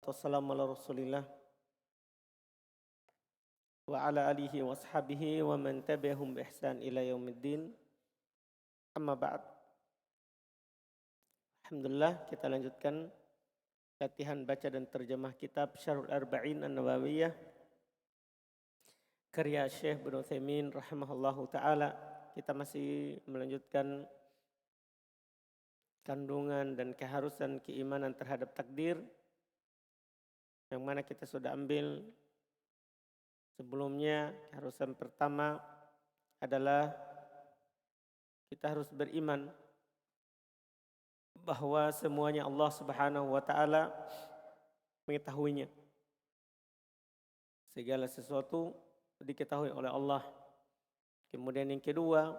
wassalamu ala rasulillah wa ala alihi wa ashabihi wa man tabi'ahum bi ihsan ila yaumiddin. Amma ba'd. Alhamdulillah, kita lanjutkan latihan baca dan terjemah kitab Syarhul Arba'in An-Nawawiyah karya Syekh Ibnu Utsaimin rahimahullahu taala. Kita masih melanjutkan kandungan dan keharusan keimanan terhadap takdir yang mana kita sudah ambil sebelumnya. Keharusan pertama adalah kita harus beriman bahwa semuanya Allah Subhanahu wa taala mengetahuinya. Segala sesuatu diketahui oleh Allah. Kemudian yang kedua,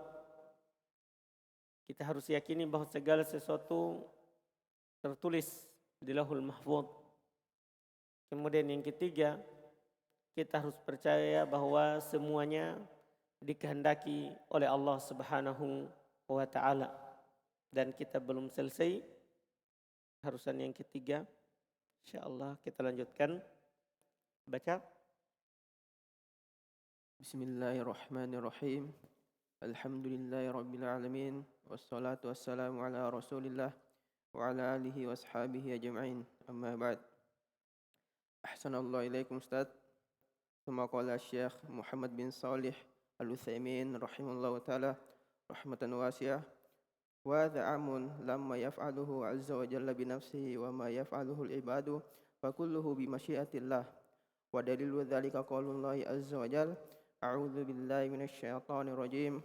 kita harus yakini bahwa segala sesuatu tertulis di Lauhul Mahfuz. Kemudian yang ketiga, kita harus percaya bahwa semuanya dikehendaki oleh Allah Subhanahu wa taala. Dan kita belum selesai keharusan yang ketiga. Insyaallah kita lanjutkan baca. Bismillahirrahmanirrahim. Alhamdulillahirabbil alamin wassalatu wassalamu ala Rasulillah wa ala alihi washabihi ajma'in. Amma ba'd. Ahsanallahu ilaikum Ustaz. Thumma qala Syekh Muhammad bin Shalih Al-Utsaimin rahimahullahu taala rahmatan wasi'ah. Wa dha'amun lamma yaf'aluhu 'azza wa jalla bi nafsihi wa ma yaf'aluhu al-ibadu fa kulluhu bi masyiatillah. Wa dalilu dzalika qaulullahi 'azza wa jalla a'udzu billahi minasy syaithanir rajim.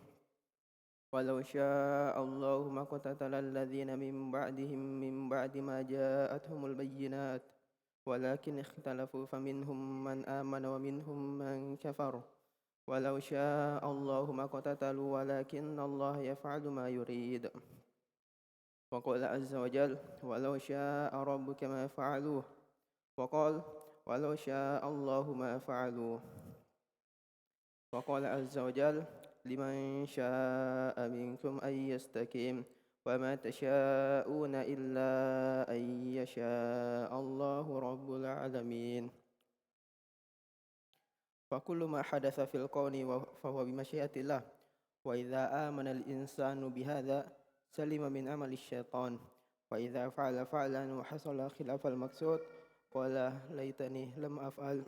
Walau syaa'a Allahu ma qatatala alladziina min ba'dihim min ba'di ma jaa'athumul bayyinat walakin ikhtalafu faminhum man amana wa minhum man kafar. Walau syaa'a Allahu ma qatatalu walakinna Allah yaf'alu ma yurid. Wa qala 'azza wa jalla walau syaa'a rabbuka ma fa'aluhu wa qala walau syaa'a Allahu ma fa'aluhu. Wa qala 'azza wa jalla liman syaa'a minkum ay yastaqim wa ma tasyaa'una illa ay yashaa'a Allahu rabbul alamin. Fa kullu ma hadatsa fil qawni fa huwa bi masyiatillah wa idza amana al insanu bihadza salima min amali syaitan wa idza fa'ala fa'lan wa hasala khilafal maqsud qala laitani lam af'al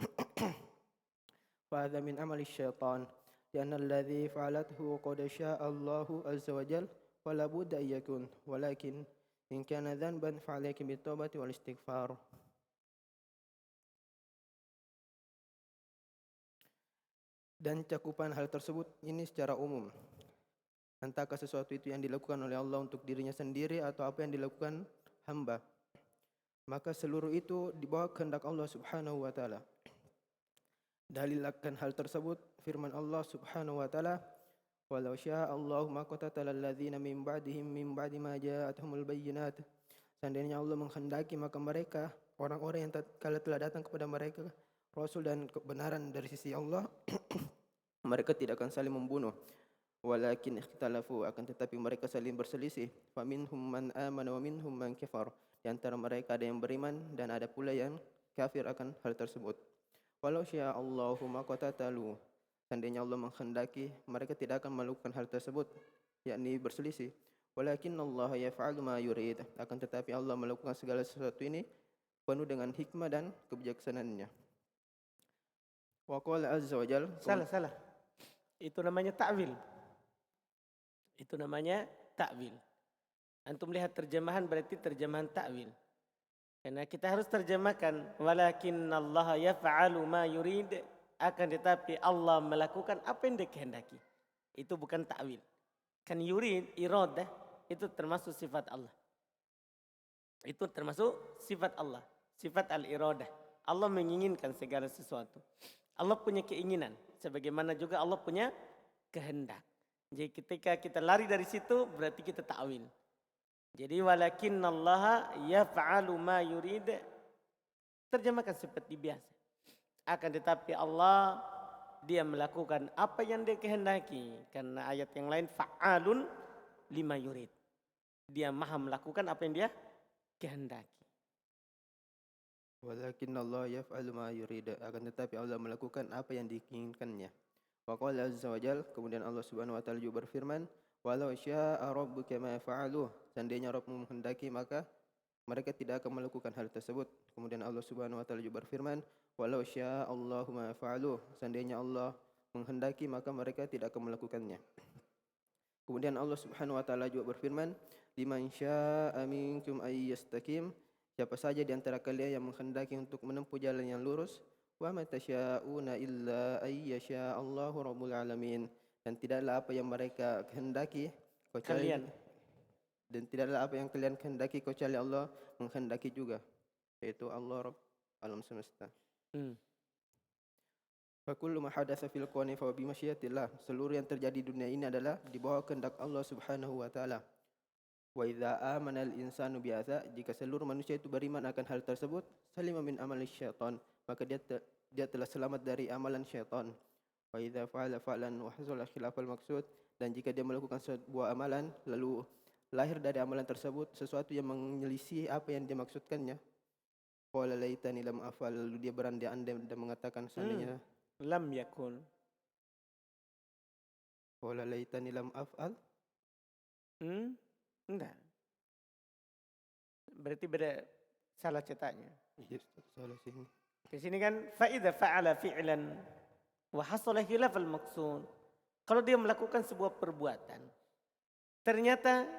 فهذا من عمل الشيطان لأن الذي فعلته قد شاء الله عز وجل ولا بد أن يكون ولكن إن كان ذنبا فعليك بالتوبة والاستغفار. Dan cakupan hal tersebut ini secara umum, entahkah sesuatu itu yang dilakukan oleh Allah untuk dirinya sendiri atau apa yang dilakukan hamba, maka seluruh itu di bawah kehendak Allah Subhanahu wa taala. Dalil akan hal tersebut firman Allah Subhanahu wa taala, walau syaa'a Allahu ma qatatala alladziina min ba'dihim min ba'di ma jaa'athumul bayyinat. Seandainya Allah menghendaki maka mereka orang-orang yang tatkala telah datang kepada mereka rasul dan kebenaran dari sisi Allah mereka tidak akan saling membunuh. Walakin ikhtalafu, akan tetapi mereka saling berselisih. Faminhum man amana wa minhum man kafar. Di antara mereka ada yang beriman dan ada pula yang kafir akan hal tersebut. Walau syaa Allahu ma qatatalu, seandainya Allah menghendaki mereka tidak akan melakukan hal tersebut, yakni berselisih. Walakinnallaha yaf'alu ma yurid, akan tetapi Allah melakukan segala sesuatu ini penuh dengan hikmah dan kebijaksanaannya. Wa qala azza wa jalla, Salah. Itu namanya ta'wil. Itu namanya ta'wil. Antum lihat terjemahan berarti terjemahan ta'wil. Karena kita harus terjemahkan walakinnallaha yaf'alu ma yurid, akan tetapi Allah melakukan apa yang Dia kehendaki. Itu bukan ta'wil. Kan yurid, iradah itu termasuk sifat Allah. Itu termasuk sifat Allah, sifat al-iradah. Allah menginginkan segala sesuatu. Allah punya keinginan, sebagaimana juga Allah punya kehendak. Jadi ketika kita lari dari situ berarti kita ta'wil. Jadi walakinnallaha yaf'alu ma yurid, terjemahkan seperti biasa. Akan tetapi Allah Dia melakukan apa yang Dia kehendaki. Karena ayat yang lain fa'alun lima yurid. Dia maha melakukan apa yang Dia kehendaki. Walakin Allah yaf'alu ma yurid. Akan tetapi Allah melakukan apa yang diinginkannya. Wa qala azza wa jal, kemudian Allah Subhanahu wa taala juga berfirman, walau syaa rabbuka ma fa'aluh. Seandainya Rabbmu menghendaki maka mereka tidak akan melakukan hal tersebut. Kemudian Allah Subhanahu wa taala juga berfirman, walau syaa Allahu ma fa'aluh. Seandainya Allah menghendaki maka mereka tidak akan melakukannya. Kemudian Allah Subhanahu wa taala juga berfirman, liman syaa'a minkum ay yastaqim. Siapa saja di antara kalian yang menghendaki untuk menempuh jalan yang lurus, wa ma tasyaa'una illa ay yasha Allahu rabbul alamin. Dan tidaklah apa yang mereka kehendaki kecuali Kalian. dan tidaklah apa yang kalian kehendaki kecuali Allah menghendaki juga, yaitu Allah Rabb alam semesta. Fakullu ma hadatsa fil qawni fa bi masyiatillah. Seluruh yang terjadi di dunia ini adalah di bawah kehendak Allah Subhanahu wa taala. Wa idza amana al insanu bi hadza, jika seluruh manusia itu beriman akan hal tersebut, salima min amali syaitan, maka dia telah selamat dari amalan syaitan. Wa idza fa'ala fa'lan wa hasala khilafal maqsud, dan jika dia melakukan sebuah amalan lalu lahir dari amalan tersebut sesuatu yang menyelisih apa yang dia maksudkannya, qala laitani lam afal, lalu dia berandai-andai dan mengatakan seandainya Lam yakun. qala laitani lam afal. Enggak. Berarti beda, salah cetaknya. Iya, salah sini. Di sini kan faida fa'ala fi'lan wa hasala khilafal maqsud. Kalau dia melakukan sebuah perbuatan, ternyata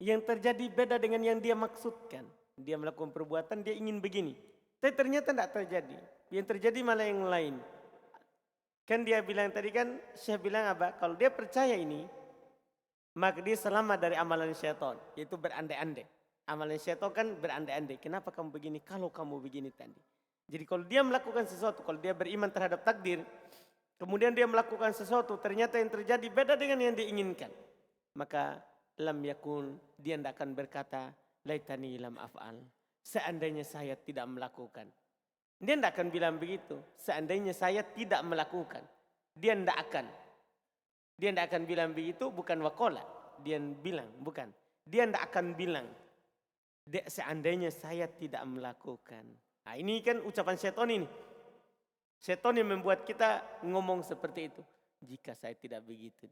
yang terjadi beda dengan yang dia maksudkan. Dia melakukan perbuatan, dia ingin begini, tapi ternyata tidak terjadi. Yang terjadi malah yang lain. Kan dia bilang tadi kan, Syekh bilang apa? Kalau dia percaya ini, maka dia selamat dari amalan syaitan, yaitu berandai-andai. Amalan syaitan kan berandai-andai. Kenapa kamu begini? Kalau kamu begini tadi. Jadi kalau dia melakukan sesuatu, kalau dia beriman terhadap takdir, kemudian dia melakukan sesuatu, ternyata yang terjadi beda dengan yang diinginkan, maka lam yakun, dia tidak akan berkata laitani lam af'al, seandainya saya tidak melakukan. Dia tidak akan bilang begitu, seandainya saya tidak melakukan. Dia tidak akan. Dia tidak akan bilang begitu, bukan wakola. Dia bilang, bukan. Dia tidak akan bilang, seandainya saya tidak melakukan. Nah, ini kan ucapan syaitan ini. Syaitan yang membuat kita ngomong seperti itu. Jika saya tidak begitu,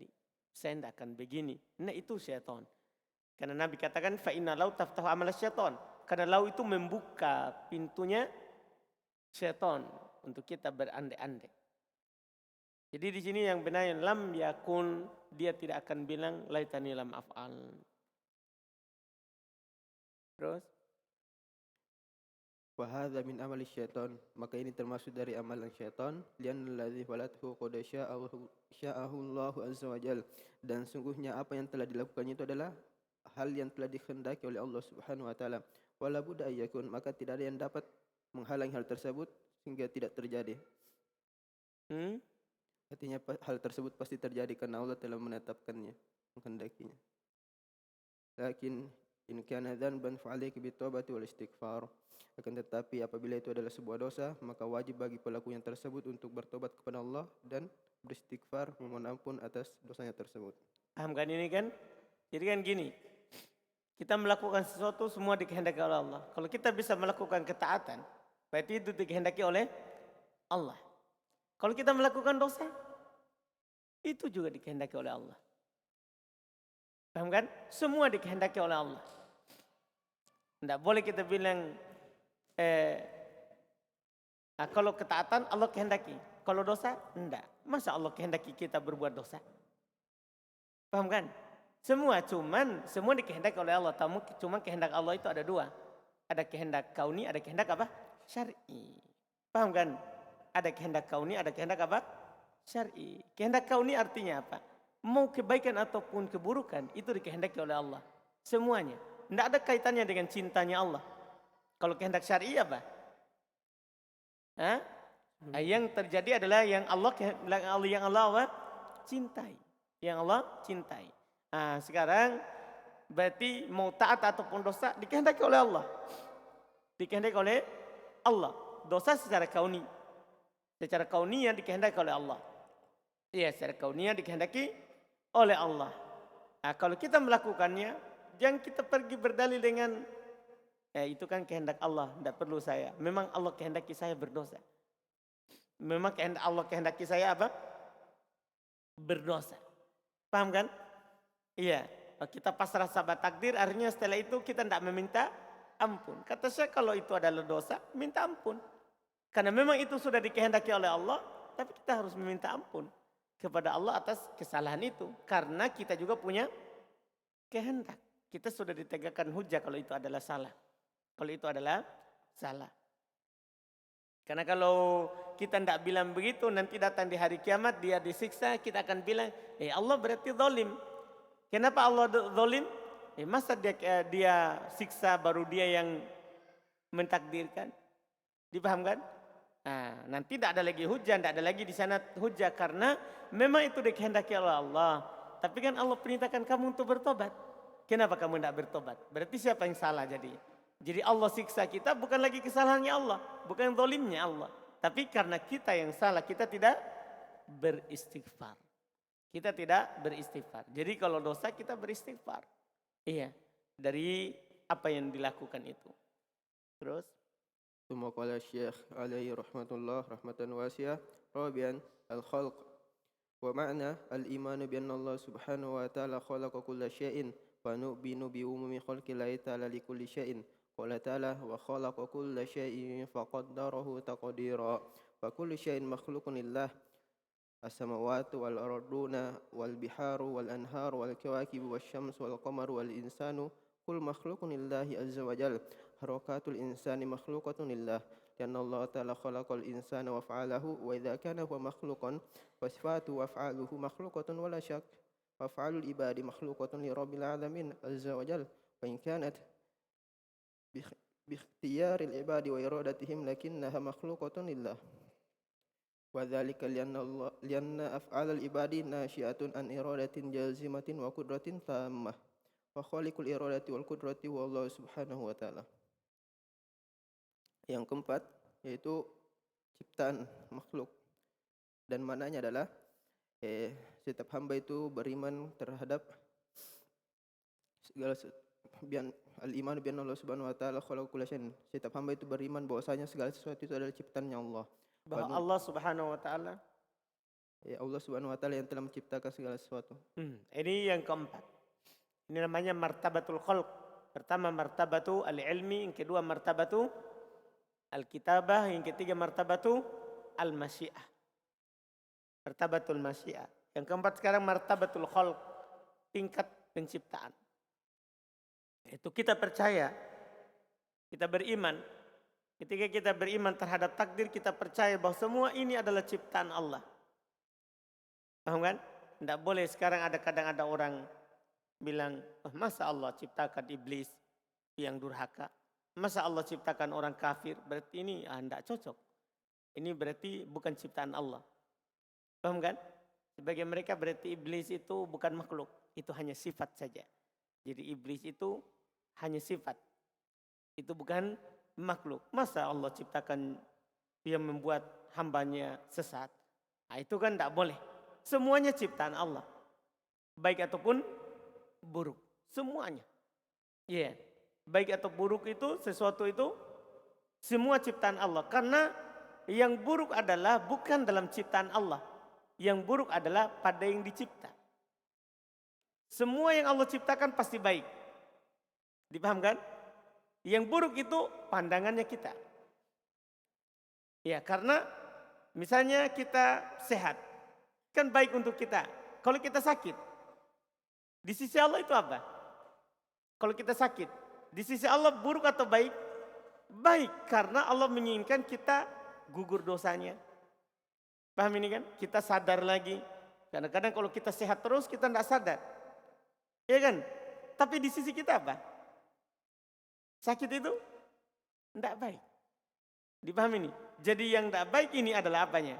saya tidak akan begini. Nah, itu syaitan. Karena Nabi katakan, fa inna lau taftahu amal syaitan. Karena lau itu membuka pintunya syaitan untuk kita berandai-andai. Jadi di sini yang benar lam yakun, dia tidak akan bilang laitani lam af'al. Terus Wa hadza min amali syaitan, maka ini termasuk dari amalan syaitan, lian alladzi falathu qad sya'ahu Allah azza wa jal, dan sungguhnya apa yang telah dilakukannya itu adalah hal yang telah dikehendaki oleh Allah Subhanahu wa taala. Wala budda ayyakun, maka tidak ada yang dapat menghalangi hal tersebut sehingga tidak terjadi. Artinya hal tersebut pasti terjadi karena Allah telah menetapkannya, menghendakinya. Lakin in kana dzanban fa'alayka bitawbati wal istighfar. Akan tetapi apabila itu adalah sebuah dosa, maka wajib bagi pelakunya tersebut untuk bertobat kepada Allah dan beristighfar, memohon ampun atas dosanya tersebut. paham kan ini kan? Jadi kan gini, kita melakukan sesuatu semua dikehendaki oleh Allah. Kalau kita bisa melakukan ketaatan, berarti itu dikehendaki oleh Allah. Kalau kita melakukan dosa, itu juga dikehendaki oleh Allah. Paham kan? Semua dikehendaki oleh Allah. Tidak boleh kita bilang, kalau ketaatan Allah kehendaki. Kalau dosa, enggak. Masa Allah kehendaki kita berbuat dosa? Paham kan? Semua dikehendaki oleh Allah. Cuma kehendak Allah itu ada dua. Ada kehendak kauni, ada kehendak apa? Syar'i. Paham kan? Ada kehendak kauni, ada kehendak apa? Syar'i. Kehendak kauni artinya apa? Mau kebaikan ataupun keburukan, itu dikehendaki oleh Allah. Semuanya. Tidak ada kaitannya dengan cintanya Allah. Kalau kehendak syar'i apa? Yang terjadi adalah yang Allah cintai. Yang Allah cintai. Nah, sekarang berarti mau taat ataupun dosa dikehendaki oleh Allah. Dikehendaki oleh Allah. Dosa secara kauni. Secara kauniyah dikehendaki oleh Allah. Iya, secara kauniyah dikehendaki oleh Allah. Nah, kalau kita melakukannya, jangan kita pergi berdalil dengan itu kan kehendak Allah, tidak perlu saya. Memang Allah kehendaki saya berdosa. Memang kehendak Allah kehendaki saya apa? Berdosa. Paham kan? Iya. Kita pasrah sahabat takdir, artinya setelah itu kita tidak meminta ampun. Kata saya kalau itu adalah dosa, minta ampun. Karena memang itu sudah dikehendaki oleh Allah, tapi kita harus meminta ampun kepada Allah atas kesalahan itu. Karena kita juga punya kehendak. Kita sudah ditegakkan hujah kalau itu adalah salah. Kalau itu adalah salah. Karena kalau kita tidak bilang begitu, nanti datang di hari kiamat dia disiksa, kita akan bilang, Allah berarti zalim. Kenapa Allah zalim? Masa dia siksa baru dia yang mentakdirkan? Dipahamkan? Nah, nanti tidak ada lagi hujah, tidak ada lagi di sana hujah karena memang itu dikehendaki oleh Allah. Tapi kan Allah perintahkan kamu untuk bertobat. Kenapa kamu tidak bertobat? Berarti siapa yang salah jadi? Jadi Allah siksa kita bukan lagi kesalahannya Allah, bukan zalimnya Allah. Tapi karena kita yang salah, kita tidak beristighfar. Kita tidak beristighfar. Jadi kalau dosa kita beristighfar. Iya, dari apa yang dilakukan itu. Terus? ثم قال الشيخ عليه رحمة الله رحمة واسعة رابعا الخلق ومعنى الإيمان بأن الله سبحانه وتعالى خلق كل شيء ونؤمن بعموم خلق الله تعالى لكل شيء قال تعالى وخلق كل شيء فقدره تقديرا وكل شيء مخلوق لله السماوات والأرضون والبحار والأنهار والكواكب والشمس والقمر والإنسان كل مخلوق لله عز وجل حركات الإنسان مخلوقة لله لأن الله تعالى خلق الإنسان وأفعاله وإذا كان هو مخلوقا وصفاته وأفعاله مخلوقة ولا شك وأفعال العباد مخلوقة لرب العالمين عز وجل وإن كانت باختيار العباد وإرادتهم لكنها مخلوقة لله وذلك لأن أفعال العباد ناشئة عن إرادة جازمة وقدرة تامة وخالق الإرادة والقدرة هو الله سبحانه وتعالى. Yang keempat yaitu ciptaan makhluk dan maknanya adalah setiap hamba itu beriman terhadap segala al-iman bi anna Allah subhanahu wa ta'ala khalaqa kulla syai'in. Setiap hamba itu beriman bahwasanya segala sesuatu itu adalah ciptaannya Allah. Bahwa Allah subhanahu wa ta'ala, Allah subhanahu wa ta'ala yang telah menciptakan segala sesuatu. Ini yang keempat. Ini namanya martabatul khalq. Pertama martabatu al-ilmi, yang kedua martabatu al-kitabah, yang ketiga martabatu al-masyiah. Martabatul masyiah. Yang keempat sekarang martabatul khalq, tingkat penciptaan. Itu kita percaya, kita beriman. Ketika kita beriman terhadap takdir, kita percaya bahwa semua ini adalah ciptaan Allah. Paham kan? Tidak boleh sekarang kadang ada orang bilang, masa Allah ciptakan iblis yang durhaka? Masa Allah ciptakan orang kafir? Berarti ini tidak cocok. Ini berarti bukan ciptaan Allah. Paham kan? Sebagai mereka berarti iblis itu bukan makhluk. Itu hanya sifat saja. Jadi iblis itu hanya sifat. Itu bukan makhluk. Masa Allah ciptakan dia membuat hambanya sesat? Nah, itu kan tidak boleh. Semuanya ciptaan Allah. Baik ataupun buruk. Semuanya. Iya. Yeah. Baik atau buruk itu, sesuatu itu semua ciptaan Allah. Karena yang buruk adalah bukan dalam ciptaan Allah. Yang buruk adalah pada yang dicipta. Semua yang Allah ciptakan pasti baik. Dipahamkan? Yang buruk itu pandangannya kita. Ya, karena misalnya kita sehat, kan baik untuk kita. Kalau kita sakit, di sisi Allah itu apa? Kalau kita sakit, di sisi Allah buruk atau baik? Baik, karena Allah menginginkan kita gugur dosanya. Paham ini kan? Kita sadar lagi. Kadang-kadang kalau kita sehat terus, kita tidak sadar. Iya kan? Tapi di sisi kita apa? Sakit itu tidak baik. Dipahami ini? Jadi yang tidak baik ini adalah apanya?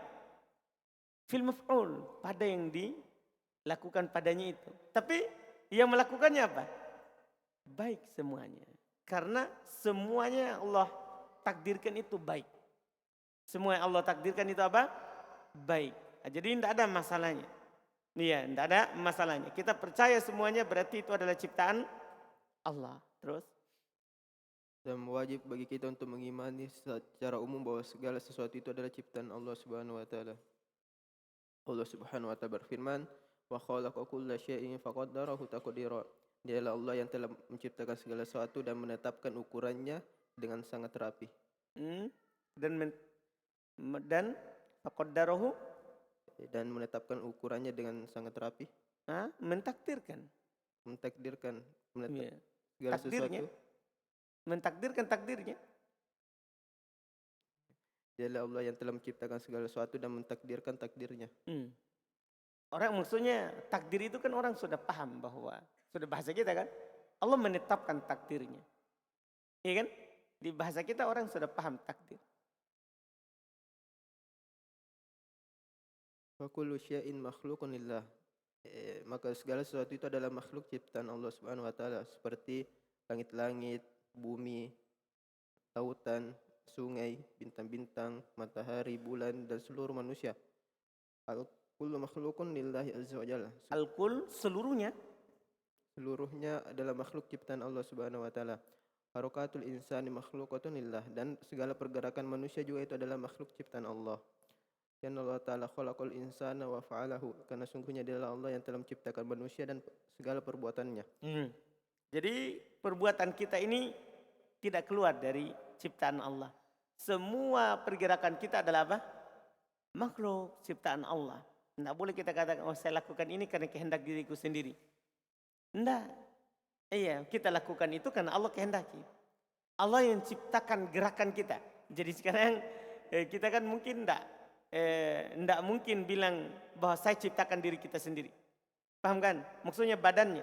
Fil maf'ul, pada yang dilakukan padanya itu. Tapi yang melakukannya apa? Baik semuanya. Karena semuanya yang Allah takdirkan itu baik. Semua yang Allah takdirkan itu apa? Baik. Jadi tidak ada masalahnya. Iya, tidak ada masalahnya. Kita percaya semuanya berarti itu adalah ciptaan Allah. Terus? Dan wajib bagi kita untuk mengimani secara umum bahwa segala sesuatu itu adalah ciptaan Allah Subhanahu wa taala. Allah Subhanahu wa taala berfirman, "Wa khalaqa kulla syai'in faqaddarahu taqdira." Dialah Allah yang telah menciptakan segala sesuatu dan menetapkan ukurannya dengan sangat rapi. Hmm? Dan faqaddarahu, Dan menetapkan ukurannya dengan sangat rapi, mentakdirkan. mentakdirkan, Ya. segala Takdirnya. sesuatu. Mentakdirkan takdirnya. Dialah Allah yang telah menciptakan segala sesuatu dan mentakdirkan takdirnya. Orang maksudnya takdir itu kan orang sudah paham bahwa, sudah bahasa kita kan, Allah menetapkan takdirnya. Iya kan? Di bahasa kita orang sudah paham takdir. Wa kullu syai'in makhluqun lillah. Maka segala sesuatu itu adalah makhluk ciptaan Allah Subhanahu wa taala, seperti langit-langit, bumi, lautan, sungai, bintang-bintang, matahari, bulan dan seluruh manusia. Kullu makhluqun lillahi azza wa jalla. Al-kul seluruhnya. Seluruhnya adalah makhluk ciptaan Allah Subhanahu wa taala. Harakatul insani makhluqatun lillah, dan segala pergerakan manusia juga itu adalah makhluk ciptaan Allah. Ya Allah Ta'ala khalaqal insana wa fa'alahu, karena sungguhnya dialah Allah yang telah menciptakan manusia dan segala perbuatannya. Jadi perbuatan kita ini tidak keluar dari ciptaan Allah. Semua pergerakan kita adalah apa? Makhluk ciptaan Allah. Tidak boleh kita katakan, oh saya lakukan ini karena kehendak diriku sendiri. Tidak. Iya, kita lakukan itu karena Allah kehendaki. Allah yang ciptakan gerakan kita. Jadi sekarang kita kan mungkin tidak mungkin bilang bahwa saya ciptakan diri kita sendiri. Paham kan? Maksudnya badannya.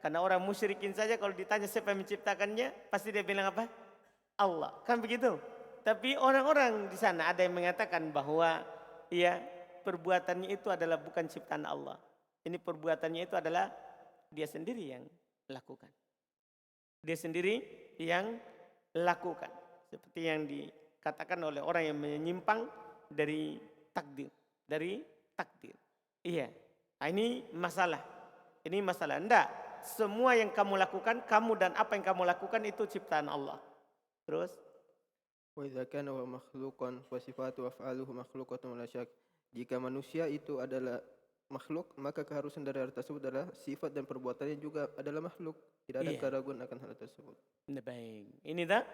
Karena orang musyrikin saja kalau ditanya siapa yang menciptakannya, pasti dia bilang apa? Allah. Kan begitu? Tapi orang-orang di sana ada yang mengatakan bahwa ya perbuatannya itu adalah bukan ciptaan Allah. Ini perbuatannya itu adalah dia sendiri yang lakukan. Dia sendiri yang lakukan. Seperti yang dikatakan oleh orang yang menyimpang dari takdir. Iya. Nah, ini masalah. Enggak. Semua yang kamu lakukan, kamu dan apa yang kamu lakukan itu ciptaan Allah. Terus? Wa idza kana wa makhluqan wa sifatu af'aluhu makhluqatun la syak. Jika manusia itu adalah makhluk, maka keharusan dari hal tersebut adalah sifat dan perbuatannya juga adalah makhluk. Tidak ada keraguan akan hal tersebut. Nah, baik. Ini dah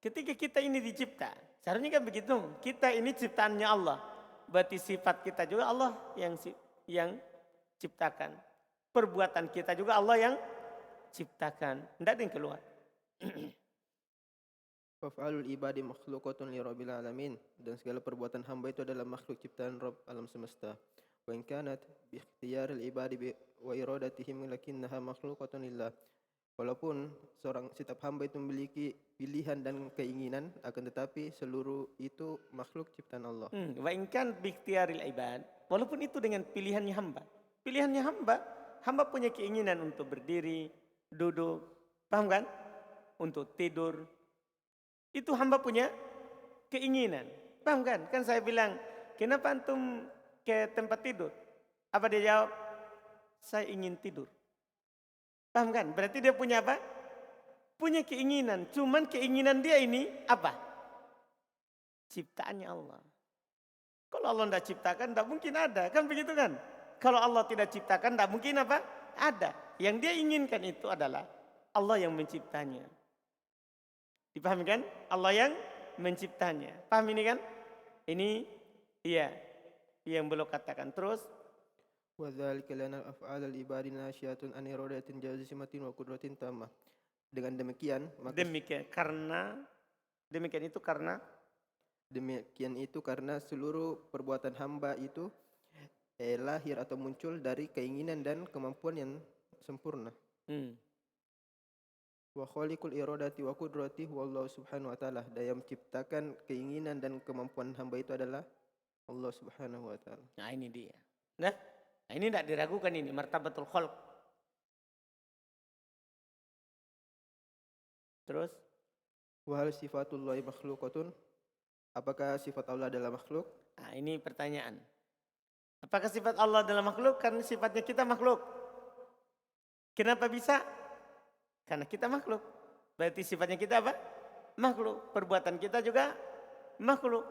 ketika kita ini dicipta, seharusnya kan begitu. Kita ini ciptaannya Allah. Berarti sifat kita juga Allah yang ciptakan. Perbuatan kita juga Allah yang ciptakan. Tidak ada yang keluar. Fa'alul ibadi makhluqatun li rabbil alamin, dan segala perbuatan hamba itu adalah makhluk ciptaan Rabb alam semesta. Wa in kanat bi ikhtiyaril ibadi wa iradatihim lakinnaha makhluqatun lillah. Walaupun setiap hamba itu memiliki pilihan dan keinginan, akan tetapi seluruh itu makhluk ciptaan Allah. Wa in kan bi ikhtiyaril ibad, walaupun itu dengan pilihannya hamba. Pilihannya hamba punya keinginan untuk berdiri, duduk, paham kan? Untuk tidur. Itu hamba punya keinginan. Paham kan? Kan saya bilang, kenapa antum ke tempat tidur? Apa dia jawab? Saya ingin tidur. Paham kan? Berarti dia punya apa? Punya keinginan. Cuman keinginan dia ini apa? Ciptaannya Allah. Kalau Allah tidak ciptakan, tidak mungkin ada. Kan begitu kan? Kalau Allah tidak ciptakan, tidak mungkin apa? Ada. Yang dia inginkan itu adalah Allah yang menciptanya. Dipahami kan? Allah yang menciptanya. Paham ini kan? Ini iya yang belum katakan. Terus Wa dzalika lana af'alul ibadi nasyatun an iradatin jazimatin wa qudratin tammah. Dengan demikian, maka demikian itu karena seluruh perbuatan hamba itu lahir atau muncul dari keinginan dan kemampuan yang sempurna. Wa khaliqul iradati wa qudrati huwallahu subhanahu wa ta'ala. Dan yang menciptakan keinginan dan kemampuan hamba itu adalah Allah Subhanahu wa ta'ala. nah ini dia. Nah, ini tidak diragukan ini martabatul khalq. Terus Wa hal sifatullahi makhluqatun? Apakah sifat Allah adalah makhluk? nah ini pertanyaan. Apakah sifat Allah adalah makhluk? Karena sifatnya kita makhluk. Kenapa bisa? Karena kita makhluk. Berarti sifatnya kita apa? Makhluk. Perbuatan kita juga makhluk.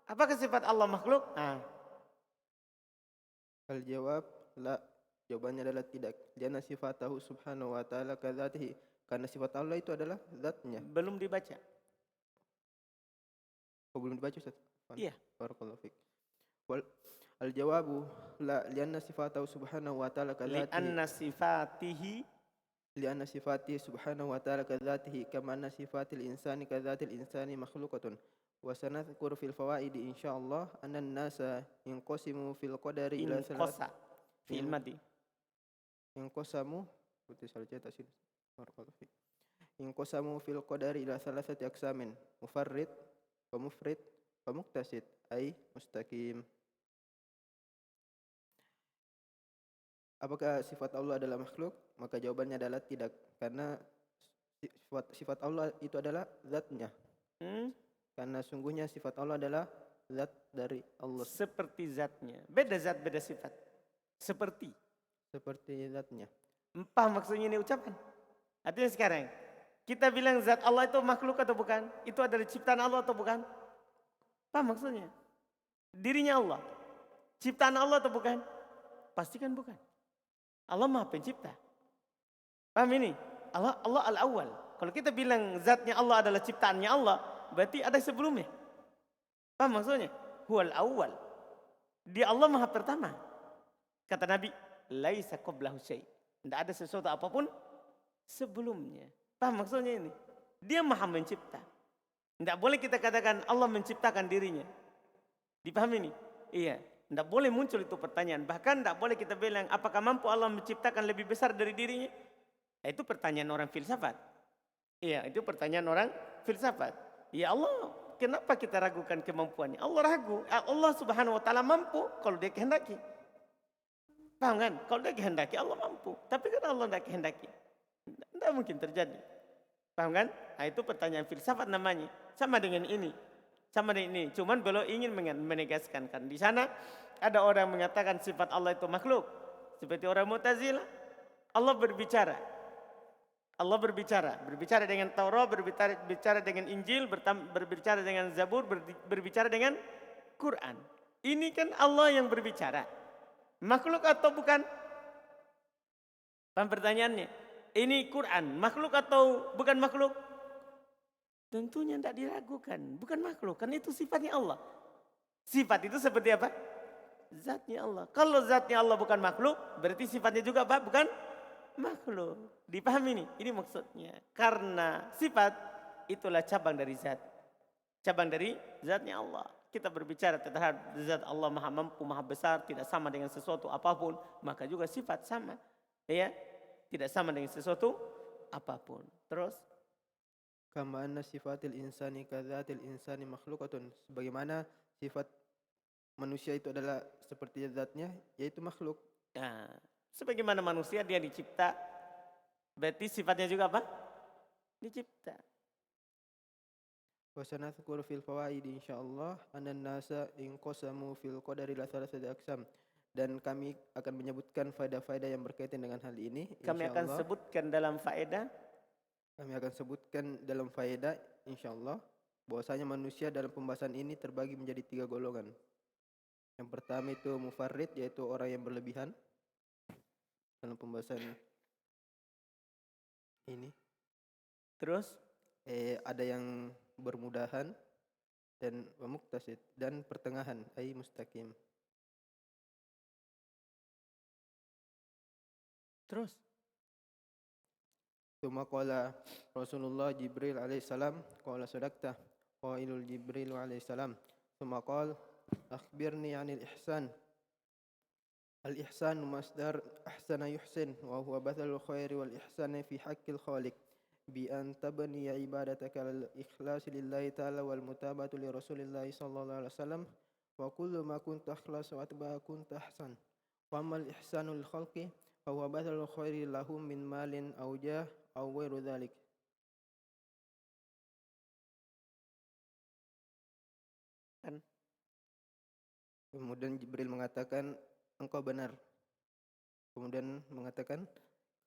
Apakah sifat Allah makhluk? Al-jawab la. Jawabannya adalah tidak. Lianna sifatahu subhanahu wa ta'ala kadzatihi. Karena sifat Allah itu adalah zatnya. Belum dibaca. Oh, belum dibaca Ustaz? Iya. Barakallahu fiik. Wal al-jawabu la lianna sifatahu subhanahu wa ta'ala kadzatihi. Lianna sifatihi subhanahu wa ta'ala kadzatihi kama anna sifatil insani kadzatil insani makhluqatun. Wa sanadhkuru fil fawaidi insyaallah anna an-nasa yanqasimu fil qadari ila Inqasa. Fi'il madi. Yanqasamu berarti salah cetak sini. Barakallahu fiik. Yanqasamu fil qadari ila thalathati aqsamin. Mufarrid wa mufrid wa muqtasid ay mustaqim. Apakah sifat Allah adalah makhluk? Maka jawabannya adalah tidak, karena sifat Allah itu adalah zatnya. Karena sungguhnya sifat Allah adalah zat dari Allah. Seperti zatnya. Beda zat, beda sifat. Seperti zatnya. Paham maksudnya ini ucapan? Artinya sekarang, kita bilang zat Allah itu makhluk atau bukan? Itu adalah ciptaan Allah atau bukan? Paham maksudnya? Dirinya Allah. Ciptaan Allah atau bukan? Pastikan bukan. Allah Maha Pencipta. Paham ini? Allah al-awwal. Kalau kita bilang zatnya Allah adalah ciptaannya Allah, berarti ada sebelumnya. Paham maksudnya? Huwal awwal. Dia Allah Maha Pertama. Kata Nabi, laisa qablahu syai'. Tidak ada sesuatu apapun sebelumnya. Paham maksudnya ini? Dia Maha Mencipta. Tidak boleh kita katakan Allah menciptakan dirinya. Dipahami ini? Iya. Tidak boleh muncul itu pertanyaan. Bahkan tidak boleh kita bilang, apakah mampu Allah menciptakan lebih besar dari dirinya? Itu pertanyaan orang filsafat. Iya, itu pertanyaan orang filsafat. Ya Allah, kenapa kita ragukan kemampuannya? Allah ragu. Allah subhanahu wa ta'ala mampu kalau dia kehendaki. Paham kan? Kalau dia kehendaki, Allah mampu. Tapi kan Allah tidak kehendaki. Tidak mungkin terjadi. Paham kan? Nah, itu pertanyaan filsafat namanya. Sama dengan ini. Sama dengan ini. Cuman beliau ingin menegaskan kan. Di sana ada orang mengatakan sifat Allah itu makhluk. Seperti orang Mu'tazilah. Allah berbicara. Allah berbicara. Berbicara dengan Taurat, berbicara dengan Injil, berbicara dengan Zabur, berbicara dengan Quran. Ini kan Allah yang berbicara. Makhluk atau bukan? Paham pertanyaannya? Ini Quran. Makhluk atau bukan makhluk? Tentunya tidak diragukan. Bukan makhluk. Kan itu sifatnya Allah. Sifat itu seperti apa? Zatnya Allah. Kalau zatnya Allah bukan makhluk, berarti sifatnya juga apa? Bukan makhluk. Dipahami ini? Ini maksudnya. Karena sifat itulah cabang dari zat. Cabang dari zatnya Allah. Kita berbicara terhadap zat Allah Maha Mampu, Maha Besar, tidak sama dengan sesuatu apapun. Maka juga sifat sama. Ya, tidak sama dengan sesuatu apapun. Terus? Kama anna sifatil insani kadzatil insani makhluqatun. Sebagaimana sifat manusia itu adalah seperti zatnya, yaitu makhluk. Nah, sebagaimana manusia dia dicipta, berarti sifatnya juga apa? Dicipta. Wa sanadhkuru fil fawaid insyaallah anna an-nasa inqasamu fil qadari la thalathati aqsam. Dan kami akan menyebutkan faedah-faedah yang berkaitan dengan hal ini. Kami akan sebutkan dalam faedah. Kami akan sebutkan dalam faedah insyaallah bahwasanya manusia dalam pembahasan ini terbagi menjadi 3 golongan. Yang pertama itu mufarrid, yaitu orang yang berlebihan dalam pembahasan ini. Terus ada yang bermudahan dan muqtasid, dan pertengahan ay mustaqim. Terus Tsumma qala Rasulullah Jibril alaihi salam qala sadaqta qailul Jibril alaihi salam. Tsumma qala akhbirni 'anil ihsan. Al ihsan masdar ahsana yuhsin wa huwa badalul khairi wal ihsani fi haqqil khaliq bi an tabni ibadataka al ikhlas lillahi ta'ala wal mutabatu li Rasulillah sallallahu alaihi wasallam wa kullu ma kunta ikhlas wa atba kunta ahsan. Wa amal ihsanul khalqi fa huwa badalul khairi lahum min malin aw jah aw ghairu dzalik. Kemudian Jibril mengatakan, engkau benar. Kemudian mengatakan,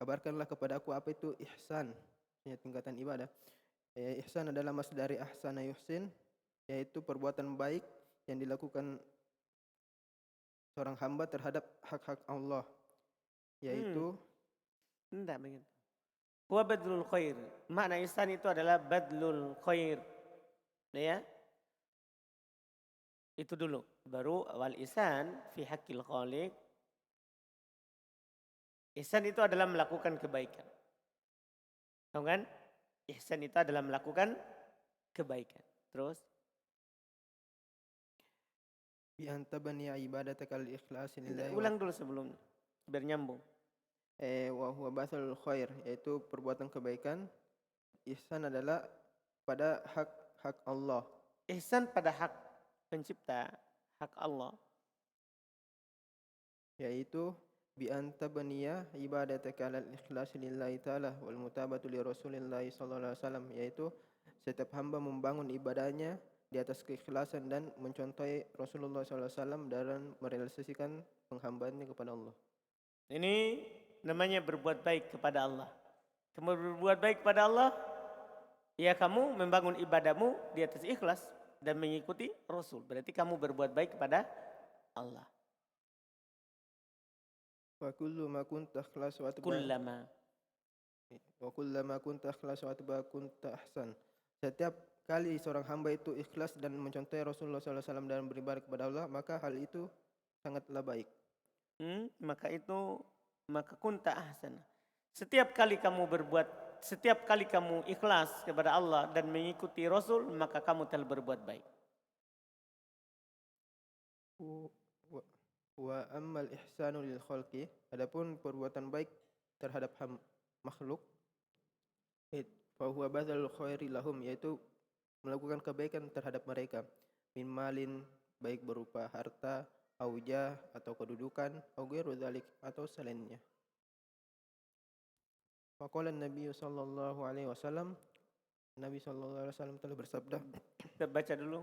kabarkanlah kepada aku apa itu ihsan. ya tingkatan ibadah. Ihsan adalah masdari ahsana yuhsin, yaitu perbuatan baik yang dilakukan seorang hamba terhadap hak-hak Allah, yaitu Tidak begitu. Huwa badlul khair. Makna ihsan itu adalah badlul khair. Ya. Itu dulu. Baru wal ihsan fi haqqil khaliq. Ihsan itu adalah melakukan kebaikan. Tahu kan? Ihsan itu adalah melakukan kebaikan. Terus bi antabani ibadataka al-ikhlas lillahi ulang dulu sebelumnya biar nyambung. wa huwa bathul khair, yaitu perbuatan kebaikan. Ihsan adalah pada hak Allah, Ihsan pada hak pencipta, hak Allah. yaitu bi antabaniya ibadataka al-ikhlas lillahi ta'ala wal mutabatu li Rasulillah sallallahu alaihi wasallam, yaitu setiap hamba membangun ibadahnya di atas keikhlasan dan mencontohi Rasulullah sallallahu alaihi wasallam dalam merealisasikan penghambaannya kepada Allah. Ini namanya berbuat baik kepada Allah. Kamu berbuat baik kepada Allah, ya kamu membangun ibadahmu di atas ikhlas dan mengikuti Rasul. Berarti kamu berbuat baik kepada Allah. Wa kullu ma kunta ikhlas wa Kullama. kunta ikhlas wa kunta ahsan. Setiap kali seorang hamba itu ikhlas dan mencontohi Rasulullah sallallahu alaihi wasallam dalam beribadah kepada Allah, maka hal itu sangatlah baik. Maka kunta ahsan. Setiap kali kamu ikhlas kepada Allah dan mengikuti Rasul, maka kamu telah berbuat baik. Wa ammal ihsanu lil khalqi, adapun perbuatan baik terhadap makhluk, fa huwa badzalul khairi lahum, yaitu melakukan kebaikan terhadap mereka, min malin, baik berupa harta, aujah atau kedudukan, au ghairu dzalik atau selainnya. Faqala Nabi sallallahu alaihi wasallam, Nabi sallallahu alaihi wasallam telah bersabda. Kita baca dulu.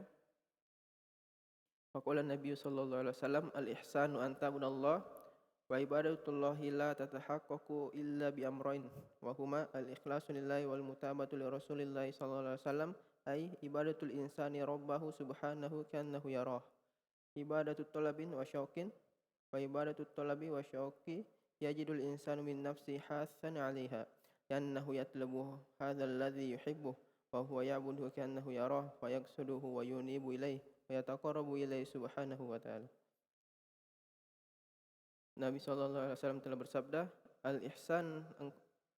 Faqala Nabi sallallahu alaihi wasallam, al-ihsanu an ta'budallaha wa ibadatullahi la tatahaqqaqu illa bi amrayn wa huma al-ikhlasu lillahi wal mutabatu li Rasulillahi sallallahu alaihi wasallam, ay ibadatul insani rabbahu subhanahu kannahu yarah. Ibadatu talabin wa syauqin wa ibadatu talabi wa syauqi yajidul insanu min nafsi hasan 'alaiha yannahu yatlubu hadzal ladzi yuhibbu wa huwa ya'budu kannahu yarah wa yaqsuduhu wa yunibu ilaihi wa yataqarrabu ilaihi subhanahu wa ta'ala. Nabi sallallahu alaihi wasallam telah bersabda, al-ihsan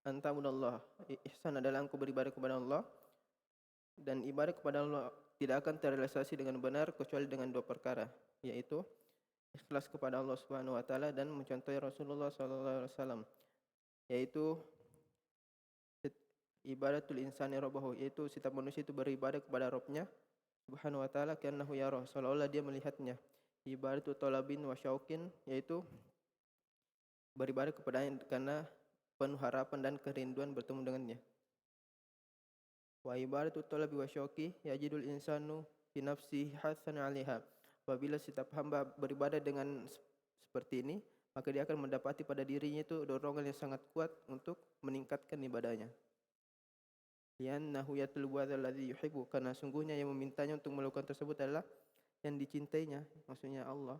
an ta'budallah. Ihsan adalah engkau beribadah kepada Allah, dan ibadah kepada Allah tidak akan terrealisasi dengan benar kecuali dengan dua perkara, yaitu ikhlas kepada Allah Subhanahu wa taala dan mencontohi Rasulullah sallallahu alaihi wasallam, yaitu ibadatul insani rabbahu, yaitu setiap manusia itu beribadah kepada Rabbnya Subhanahu wa taala kannahu yarah, seolah-olah dia melihatnya. Ibadatul talabin wa syauqin, yaitu beribadah kepadanya karena penuh harapan dan kerinduan bertemu dengannya. Wa ibadatul talabi wa syauqi yajidul insanu fi nafsihi hasan 'alaiha. Apabila setiap hamba beribadah dengan seperti ini, maka dia akan mendapati pada dirinya itu dorongan yang sangat kuat untuk meningkatkan ibadahnya. Li'annahu yatlubu hadzal ladzi yuhibbu, karena sungguhnya yang memintanya untuk melakukan tersebut adalah yang dicintainya, maksudnya Allah.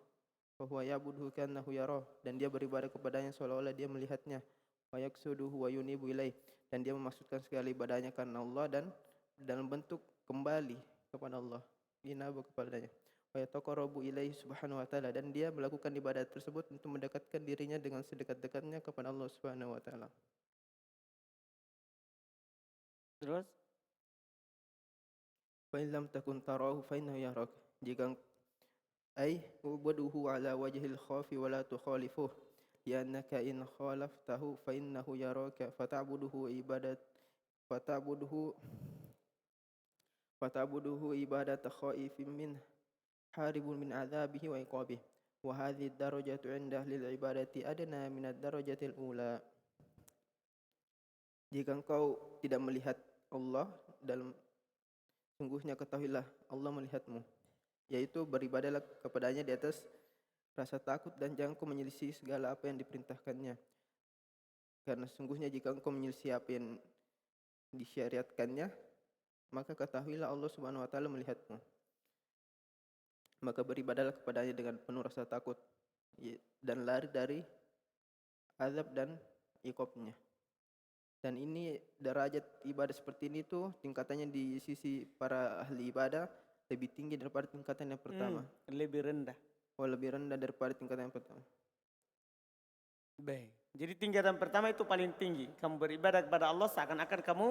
Wa huwa ya'buduhu kannahu yarah, dan dia beribadah kepadanya seolah-olah dia melihatnya. Wa yaqsuduhu wa yunibu ilaih, dan dia memaksudkan segala ibadahnya karena Allah dan dalam bentuk kembali kepada Allah, inabu kepadanya. Wa yataqarrabu ilaihi subhanahu wa ta'ala, dan dia melakukan ibadah tersebut untuk mendekatkan dirinya dengan sedekat-dekatnya kepada Allah Subhanahu wa ta'ala. Terus Fa in lam takun tarahu fa innahu yarak, jika ay ubuduhu ala wajhil khafi wa la tukhalifuh, li'annaka in khalaftahu fa innahu yaraka fata'buduhu ibadat khaifin min haribun min adzabihi wa iqabihi, wa hadhihi ad-darajatu 'inda ahli al-ibadati adna min ad-darajatil ula. Jika engkau tidak melihat Allah, dalam sungguhnya ketahuilah Allah melihatmu, yaitu beribadahlah kepadanya di atas rasa takut dan jangan kau menyelisih segala apa yang diperintahkannya. Karena sungguhnya jika engkau menyelisih apa yang disyariatkannya, maka ketahuilah Allah Subhanahu wa taala melihatmu. Maka beribadahlah kepadanya dengan penuh rasa takut dan lari dari azab dan iqabnya. Dan ini derajat ibadah seperti ini tuh tingkatannya di sisi para ahli ibadah lebih tinggi daripada tingkatan yang pertama. Lebih rendah. Lebih rendah daripada tingkatan yang pertama. Baik. Jadi tingkatan pertama itu paling tinggi. Kamu beribadah kepada Allah seakan-akan kamu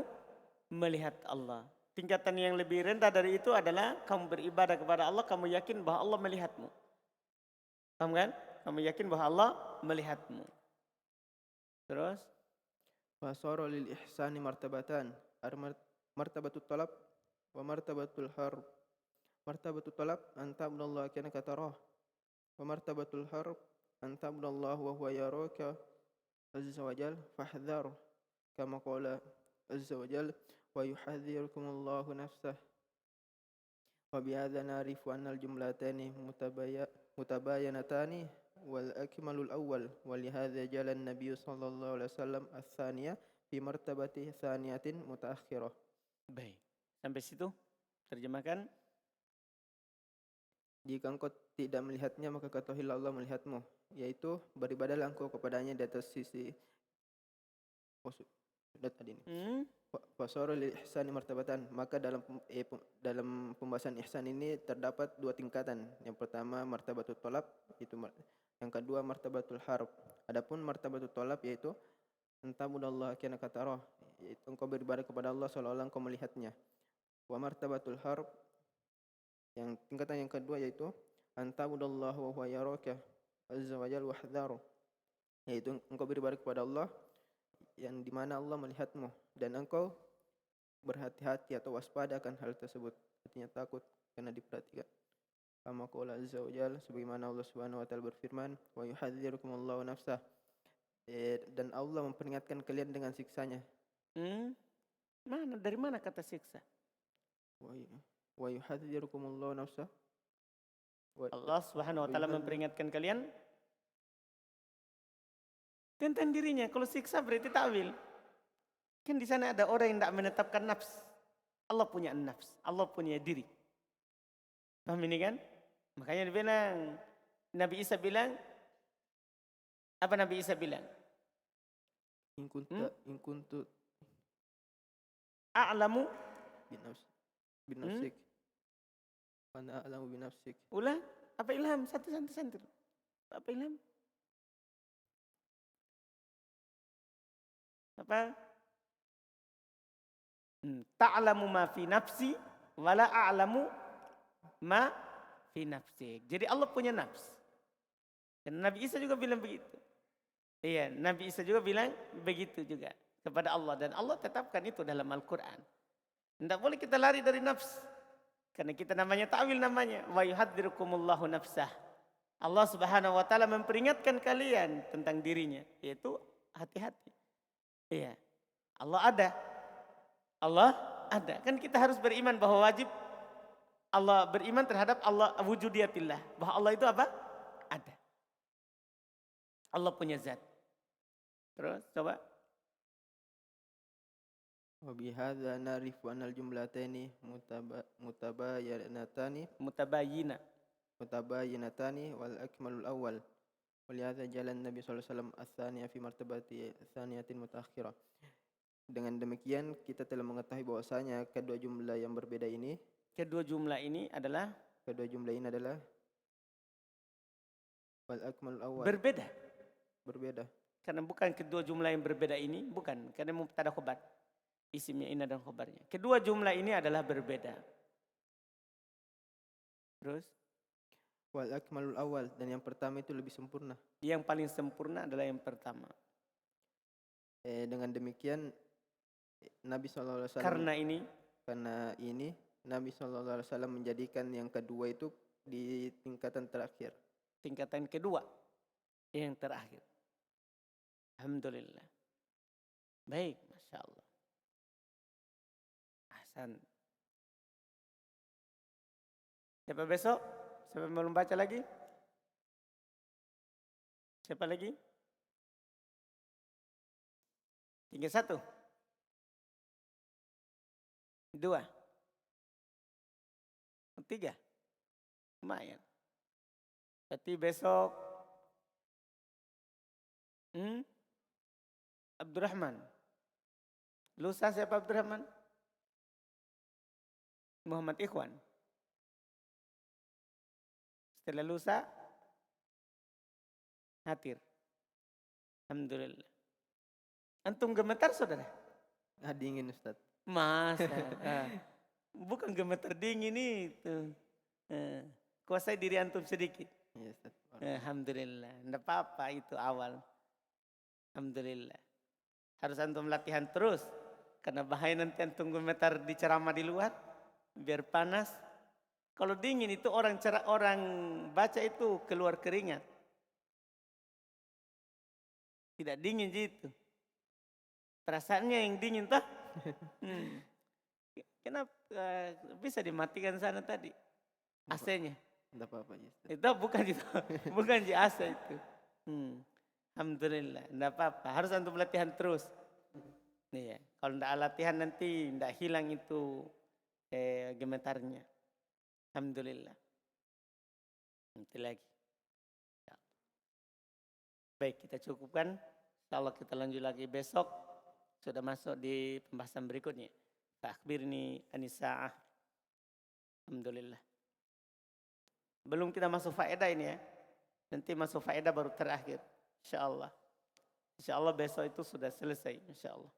melihat Allah. Tingkatan yang lebih rendah dari itu adalah kamu beribadah kepada Allah, kamu yakin bahwa Allah melihatmu. Paham kan? Kamu yakin bahwa Allah melihatmu. Terus? Fasara lil ihsani martabatan. Martabatul talab wa martabatul harb. Martabatul talab an ta'budallaha ka'annaka tarah. Wa martabatul harb an ta'budallaha wa huwa yaraka azza wa jalla fahdhar. Kama qala azza wa jalla wa yuhadhdhirukumullahu nafsah. Wa bihadza na'rifu anna al-jumlatani mutabayanatani wal akmalul awwal wa lihadza jala an-nabiy sallallahu alaihi wasallam ats-tsaniyah fi martabati tsaniyatin mutaakhirah. Baik. Sampai situ terjemahkan. Jika engkau tidak melihatnya maka ketahuilah Allah melihatmu, yaitu beribadahlah engkau kepadanya di atas sisi sudah tadi ini. Fasara lil ihsani martabatan, maka dalam pembahasan ihsan ini terdapat dua tingkatan. Yang pertama martabatul talab, itu yang kedua martabatul harb. Adapun martabatul talab yaitu antabudallaha ka'annaka tarah, yaitu engkau beribadah kepada Allah seolah-olah engkau melihatnya. Wa martabatul harb, yang tingkatan yang kedua yaitu antabudallaha wa huwa yaraka azza wa jalla wahdharu, yaitu engkau beribadah kepada Allah yang dimana Allah melihatmu dan engkau berhati-hati atau waspada akan hal tersebut, artinya takut karena diperhatikan. Kama qala azza wa jalla, sebagaimana Allah Subhanahu wa taala berfirman, wa yuhadzirukumullahu nafsah, dan Allah memperingatkan kalian dengan siksanya. Dari mana kata siksa? Wa yuhadzirukumullahu nafsah. Allah Subhanahu wa taala memperingatkan kalian tentang dirinya. Kalau siksa berarti ta'wil. Kan di sana ada orang yang tidak menetapkan nafs. Allah punya nafs, Allah punya diri. Paham ini kan? Makanya dibilang, Nabi Isa bilang, apa Nabi Isa bilang? In kuntu A'lamu binafsik. Wa ana a'lamu binafsik. Ulah, apa ilham? Satu santai. Apa ilham? Apa? Ta'lamu ma fi nafsi wala a'lamu ma fi nafsik. Jadi Allah punya nafs. Dan Nabi Isa juga bilang begitu. Iya, Nabi Isa juga bilang begitu juga kepada Allah. Dan Allah tetapkan itu dalam Al-Quran. Tidak boleh kita lari dari nafs. Karena kita namanya ta'wil namanya. Wa yuhadzirukumullahu nafsah. Allah Subhanahu wa taala memperingatkan kalian tentang dirinya. Yaitu hati-hati. Iya. Allah ada. Allah ada. Kan kita harus beriman bahwa wajib Allah beriman terhadap Allah wujudiyatillah. Bahwa Allah itu apa? Ada. Allah punya zat. Terus coba. Wa bihadza na'rifu anal jumlataini mutabayyinatani wal akmalul awwal. Walihadza jalan Nabi sallallahu alaihi wasallam ats-tsaniyah fi martabati tsaniyatin mutaakhirah. Dengan demikian kita telah mengetahui bahwasanya kedua jumlah ini adalah wal akmalul awwal. Berbeda. Karena bukan kedua jumlah yang berbeda ini, bukan. Karena mubtada khobar. Isimnya inna dan khobarnya. Kedua jumlah ini adalah berbeda. Terus? Wal akmalul awal, dan yang pertama itu lebih sempurna. Yang paling sempurna adalah yang pertama. Dengan demikian Nabi SAW karena ini Nabi SAW menjadikan yang kedua itu di tingkatan terakhir. Tingkatan kedua yang terakhir. Alhamdulillah. Baik, Masya Allah. Ahsan. Siapa besok? Siapa yang belum baca lagi? Siapa lagi? Tinggal satu. 2, 3. Lumayan. Berarti besok Abdurrahman. Lusa siapa Abdurrahman? Muhammad Ikhwan. Setelah lusa Hatir. Alhamdulillah. Antum gemetar saudara? Dingin Ustaz. Masa? Bukan gemetar dingin itu. Kuasai diri antum sedikit. Iya Ustaz. Alhamdulillah. Tidak apa-apa itu awal. Alhamdulillah. Harus antum latihan terus. Karena bahaya nanti antum gemetar di ceramah di luar. Biar panas. Kalau dingin itu orang baca itu keluar keringat. Tidak dingin gitu. Perasaannya yang dingin toh. Kenapa bisa dimatikan sana tadi? AC-nya. Tidak apa-apa ya Ustaz. Itu bukan itu. Bukan di AC itu. Alhamdulillah. Tidak apa-apa. Harus antum latihan terus. Nih ya. Kalau tidak latihan nanti tidak hilang itu gemetarnya. Alhamdulillah. Nanti lagi. Ya. Baik, kita cukupkan. Insyaallah kita lanjut lagi besok. Sudah masuk di pembahasan berikutnya. Akhbirni anisa'ah. Alhamdulillah. Belum kita masuk faedah ini ya. Nanti masuk faedah baru terakhir. Insyaallah. Insyaallah besok itu sudah selesai. Insyaallah.